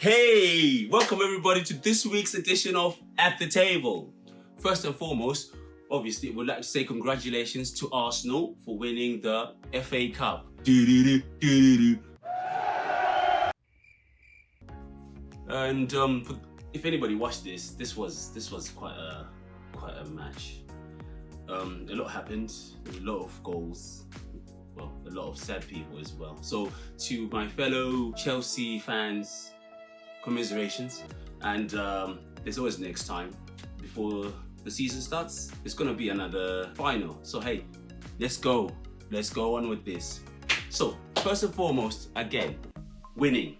Hey, welcome everybody to this week's edition of At the Table. First and foremost, obviously, we'd like to say congratulations to Arsenal for winning the FA Cup. And if anybody watched this was quite a match. A lot happened, a lot of goals. Well, a lot of sad people as well. So to my fellow Chelsea fans, commiserations. And there's always next time. Before the season starts, it's gonna be another final. So hey, let's go on with this. So first and foremost, again, winning.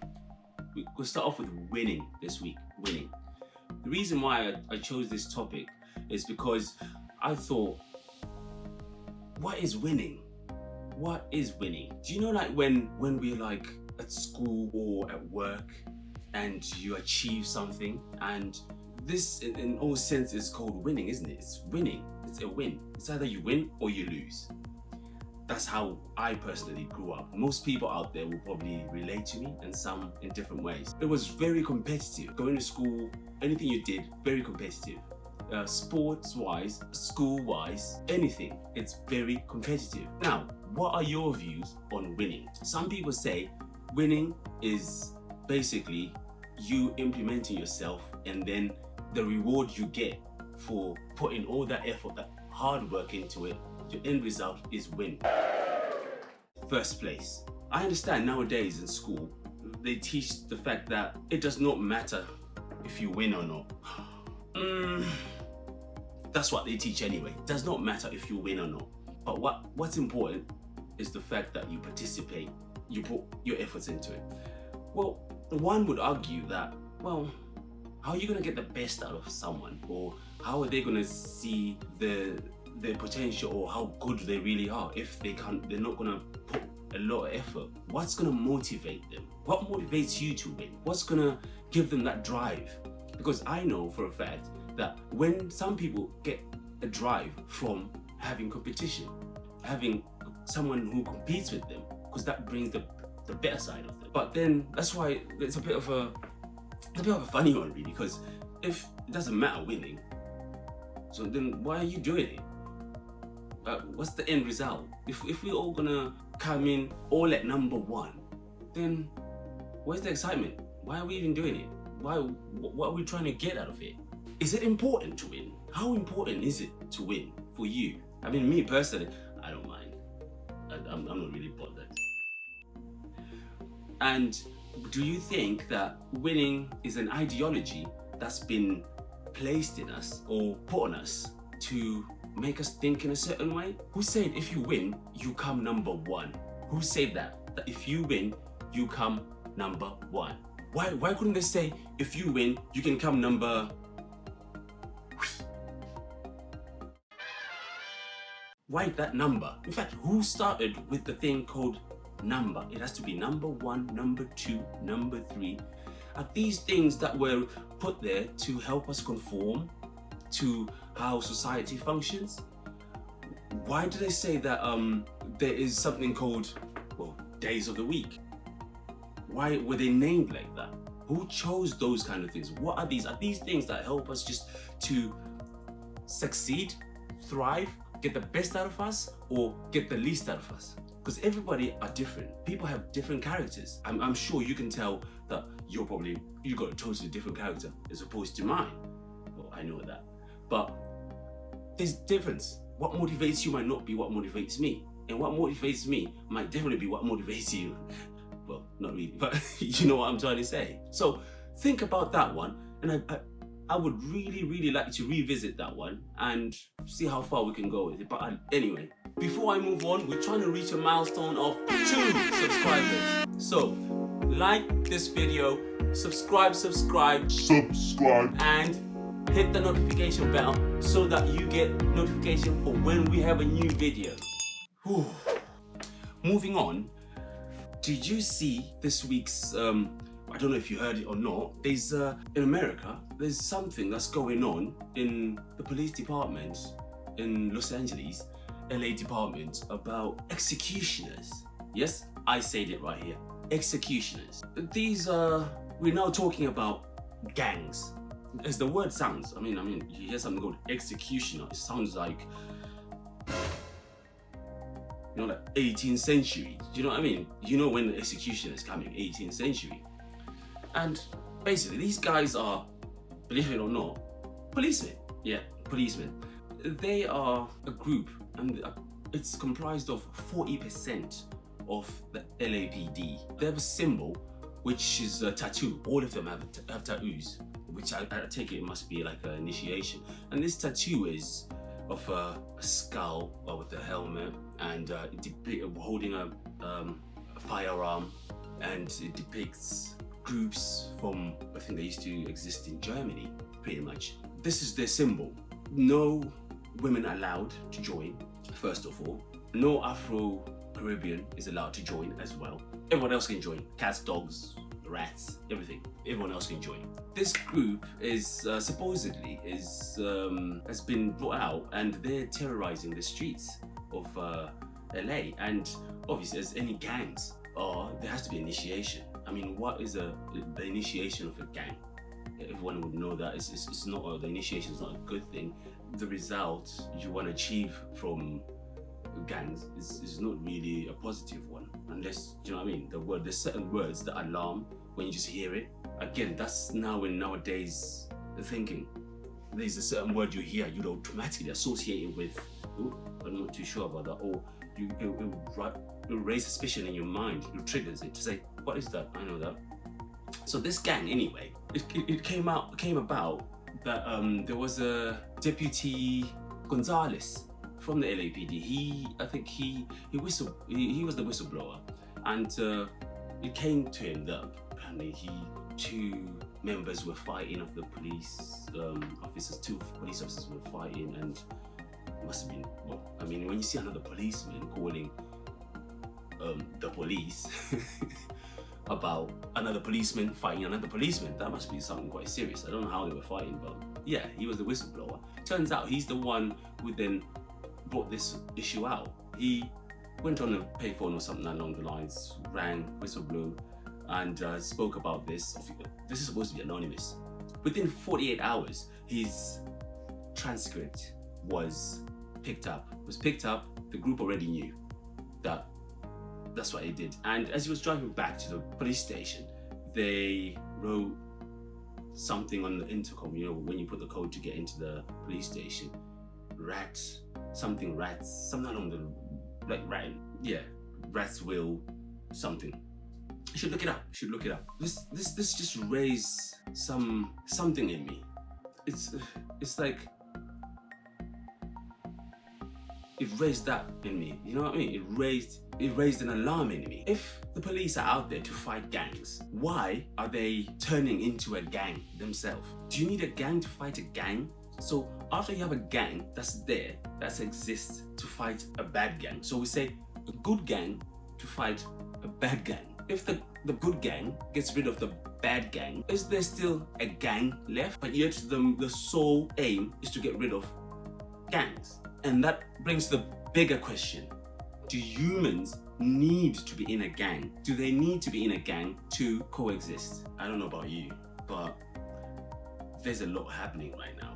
We'll start off with winning this week, winning. The reason why I chose this topic is because I thought, what is winning? What is winning? Do you know, like when we're like at school or at work and you achieve something, and this in all sense is called winning, isn't it? It's winning. It's a win. It's either you win or you lose. That's how I personally grew up. Most people out there will probably relate to me, and some in different ways. It was very competitive. Going to school, anything you did, very competitive. Sports-wise, school-wise, anything, it's very competitive. Now, what are your views on winning? Some people say winning is basically you implementing yourself, and then the reward you get for putting all that effort, that hard work into it, the end result is win. First place. I understand nowadays in school, they teach the fact that it does not matter if you win or not. That's what they teach anyway. It does not matter if you win or not. But what's important is the fact that you participate, you put your efforts into it. Well, one would argue that, well, how are you gonna get the best out of someone? Or how are they gonna see their potential, or how good they really are if they're not gonna put a lot of effort? What's gonna motivate them? What motivates you to win? What's gonna give them that drive? Because I know for a fact that when some people get a drive from having competition, having someone who competes with them, because that brings the better side of them. But then that's why it's a bit of a funny one, really, because if it doesn't matter winning, so then why are you doing it? What's the end result? If we're all gonna come in all at number one, then where's the excitement? Why are we even doing it? What are we trying to get out of it? Is it important to win? How important is it to win for you? I mean, me personally, I don't mind. I'm not really bothered. And do you think that winning is an ideology that's been placed in us or put on us to make us think in a certain way? Who said if you win, you come number one? Who said that? That if you win, you come number one? Why couldn't they say if you win, you can come number... Why that number? In fact, who started with the thing called number? It has to be number one, number two, number three. Are these things that were put there to help us conform to how society functions? Why do they say that there is something called, well, days of the week? Why were they named like that? Who chose those kind of things? What are these? Are these things that help us just to succeed, thrive, get the best out of us, or get the least out of us? Because everybody are different. People have different characters. I'm sure you can tell that you got a totally different character as opposed to mine. Well, I know that. But there's difference. What motivates you might not be what motivates me. And what motivates me might definitely be what motivates you. Well, not really, but you know what I'm trying to say. So think about that one. And I would really like to revisit that one and see how far we can go with it. But anyway, before I move on, we're trying to reach a milestone of 2 subscribers. So like this video, subscribe, and hit the notification bell so that you get notification for when we have a new video. Whew. Moving on, did you see this week's, I don't know if you heard it or not, there's, in America, there's something that's going on in the police department in Los Angeles, LA department, about executioners. Yes, I said it right here. Executioners. These are we're now talking about gangs. As the word sounds, I mean, you hear something called executioner. It sounds like, like 18th century. Do you know what I mean? You know when the execution is coming, 18th century. And basically, these guys are, believe it or not, policemen. Yeah, policemen. They are a group, and it's comprised of 40% of the LAPD. They have a symbol, which is a tattoo. All of them have tattoos, which I take it must be like an initiation. And this tattoo is of a skull with a helmet, and holding a firearm, and it depicts groups from, I think they used to exist in Germany, pretty much. This is their symbol. No women allowed to join, first of all. No Afro-Caribbean is allowed to join as well. Everyone else can join. Cats, dogs, rats, everything. Everyone else can join. This group is supposedly has been brought out, and they're terrorizing the streets of LA. And obviously, as any gangs are, there has to be initiation. I mean, what is the initiation of a gang? Everyone would know that it's not the initiation is not a good thing. The result you want to achieve from gangs is not really a positive one, unless, you know what I mean, there's certain words that alarm when you just hear it. Again, that's now in nowadays thinking. There's a certain word you hear, you'd automatically associate it with, I'm not too sure about that, or it'll raise suspicion in your mind. It triggers it to say, what is that? I know that. So this gang, anyway, it came about that there was a Deputy Gonzalez from the LAPD. I think he was the whistleblower, and it came to him that apparently two members were fighting of the police officers. Two police officers were fighting, and it must have been, well, I mean, when you see another policeman calling the police about another policeman fighting another policeman, that must be something quite serious. I don't know how they were fighting, but yeah, he was the whistleblower. Turns out he's the one who then brought this issue out. He went on a payphone or something along the lines, rang, whistleblew, and spoke about this. This is supposed to be anonymous. Within 48 hours, his transcript was picked up. The group already knew that that's what he did. And as he was driving back to the police station, they wrote something on the intercom, when you put the code to get into the police station. Rats, something along the, like rat, yeah, rats will something. You should look it up. This just raised something in me. It's like, it raised that in me, you know what I mean? It raised an alarm in me. If the police are out there to fight gangs, why are they turning into a gang themselves? Do you need a gang to fight a gang? So after you have a gang that's there, that exists to fight a bad gang, so we say a good gang to fight a bad gang. If the good gang gets rid of the bad gang, is there still a gang left? But yet the sole aim is to get rid of gangs. And that brings the bigger question. Do humans need to be in a gang? Do they need to be in a gang to coexist? I don't know about you, but there's a lot happening right now,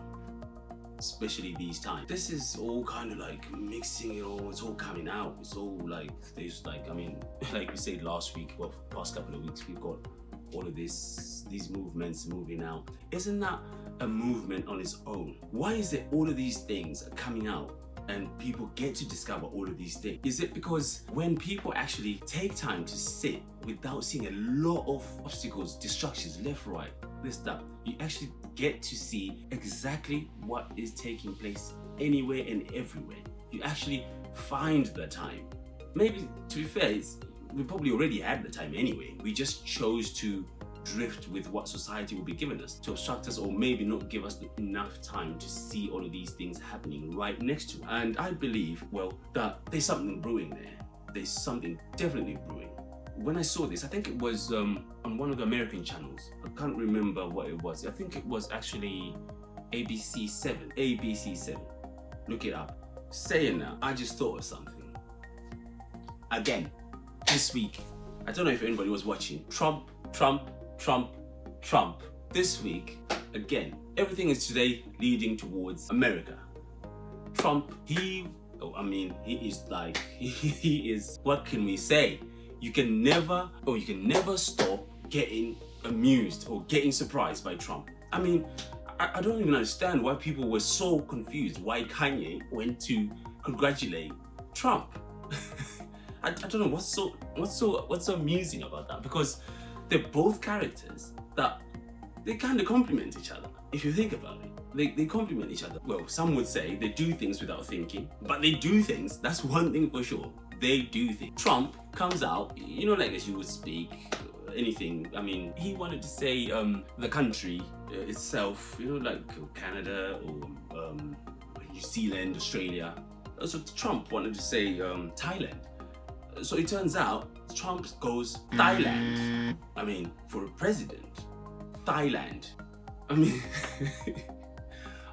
especially these times. This is all kind of like mixing it all, it's all coming out. It's all like, there's like, I mean, like we said last week, well, past couple of weeks, we've got all of these movements moving out. Isn't that a movement on its own? Why is it all of these things are coming out and people get to discover all of these things? Is it because when people actually take time to sit without seeing a lot of obstacles, distractions, left, right, this, that, you actually get to see exactly what is taking place anywhere and everywhere. You actually find the time. Maybe, to be fair, we probably already had the time anyway. We just chose to drift with what society will be giving us to obstruct us, or maybe not give us enough time to see all of these things happening right next to us. And I believe, well, that there's something brewing there. There's something definitely brewing. When I saw this, I think it was on one of the American channels. I can't remember what it was. I think it was actually ABC 7. ABC 7. Look it up. Saying that, I just thought of something. Again, this week, I don't know if anybody was watching. Trump Trump. This week, again, everything is today leading towards America. Trump, he is, what can we say? You can never stop getting amused or getting surprised by Trump. I mean, I don't even understand why people were so confused why Kanye went to congratulate Trump. I don't know what's so amusing about that, because they're both characters that they kind of complement each other. If you think about it, they complement each other. Well, some would say they do things without thinking, but they do things. That's one thing for sure. They do things. Trump comes out, like as you would speak, anything. I mean, he wanted to say the country itself, like Canada or New Zealand, Australia. So Trump wanted to say Thailand. So it turns out Trump goes Thailand. I mean, for a president, Thailand. I mean,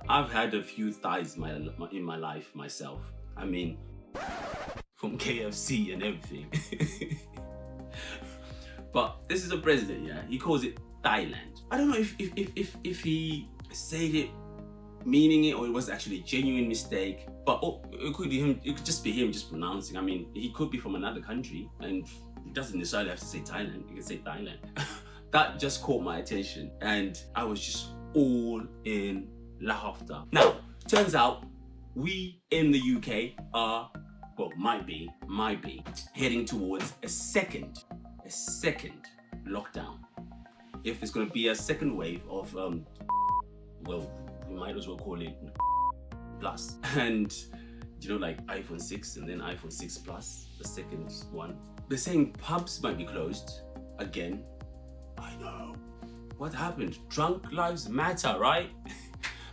I've had a few thighs in my life myself. I mean, from KFC and everything. But this is a president, yeah? He calls it Thailand. I don't know if he said it meaning it or it was actually a genuine mistake. But it could just be him just pronouncing. I mean, he could be from another country and he doesn't necessarily have to say Thailand. He can say Thailand. That just caught my attention and I was just all in laughter. Now, turns out we in the UK are, well, might be heading towards a second lockdown. If there's going to be a second wave of, well, we might as well call it Plus. And like iPhone 6 and then iPhone 6 Plus, the second one. They're saying pubs might be closed again. I know. What happened? Drunk lives matter, right?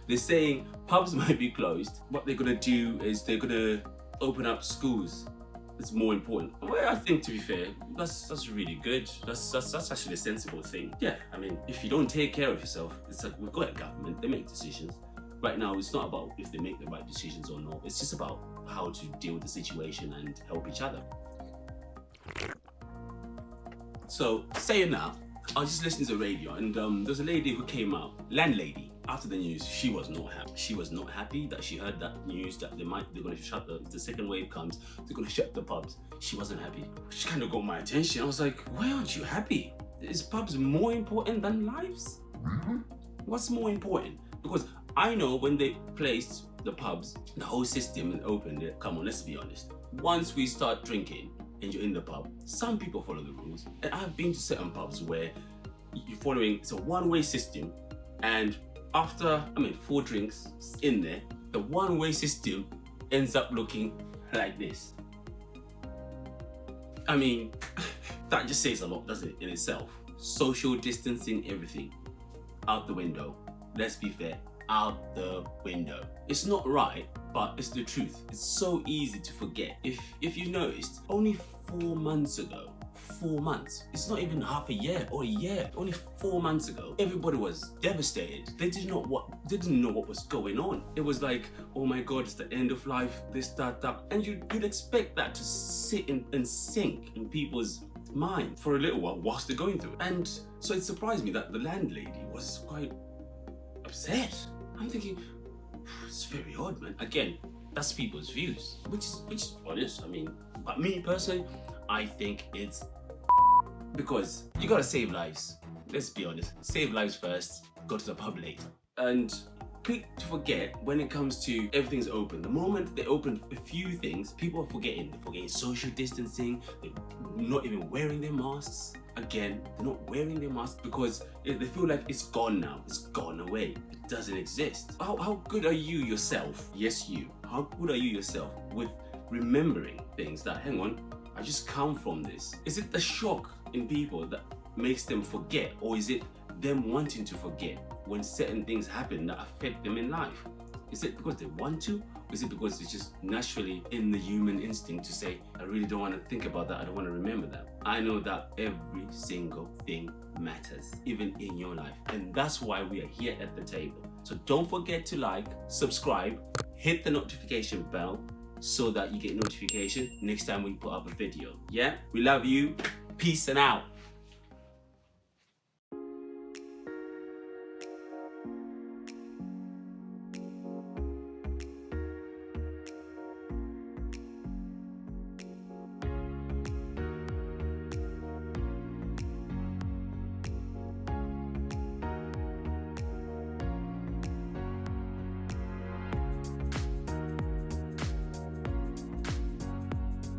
They're saying pubs might be closed. What they're gonna do is they're gonna open up schools. It's more important. Well, I think, to be fair, that's really good. That's actually a sensible thing. Yeah, I mean, if you don't take care of yourself, it's like we've got a government, they make decisions. Right now, it's not about if they make the right decisions or not. It's just about how to deal with the situation and help each other. So, saying that, I was just listening to the radio and there's a lady who came out, landlady. After the news, she was not happy. She was not happy that she heard that news that they're going to shut if the second wave comes, they're going to shut the pubs. She wasn't happy. She kind of got my attention. I was like, why aren't you happy? Is pubs more important than lives? Mm-hmm. What's more important? Because I know when they placed the pubs, the whole system and opened it, come on, let's be honest. Once we start drinking and you're in the pub, some people follow the rules. And I've been to certain pubs where you're following, it's a one-way system, and after, 4 drinks in there, the one-way system ends up looking like this. I mean, that just says a lot, doesn't it, in itself? Social distancing, everything, out the window. Let's be fair, out the window. It's not right, but it's the truth. It's so easy to forget. If you noticed, only 4 months ago, 4 months. It's not even half a year or a year. Only 4 months ago, everybody was devastated. They didn't know what was going on. It was like, oh my God, it's the end of life, this, that. And you'd expect that to sit and sink in people's mind for a little while whilst they're going through it. And so it surprised me that the landlady was quite upset. I'm thinking, it's very odd, man. Again, that's people's views, which is honest. But me personally, I think it's because you gotta save lives. Let's be honest. Save lives first, go to the pub later. And quick to forget when it comes to everything's open. The moment they open a few things, people are forgetting. They're forgetting social distancing, they're not even wearing their masks. Again, they're not wearing their masks because they feel like it's gone now. It's gone away. It doesn't exist. How good are you yourself? Yes, you. How good are you yourself with remembering things that, hang on, I just come from this? Is it the shock in people that makes them forget, or is it them wanting to forget when certain things happen that affect them in life? Is it because they want to, or is it because it's just naturally in the human instinct to say, I really don't want to think about that, I don't want to remember that? I know that every single thing matters, even in your life. And that's why we are here at the table. So don't forget to like, subscribe, hit the notification bell so that you get notification next time we put up a video. Yeah? We love you. Peace and out.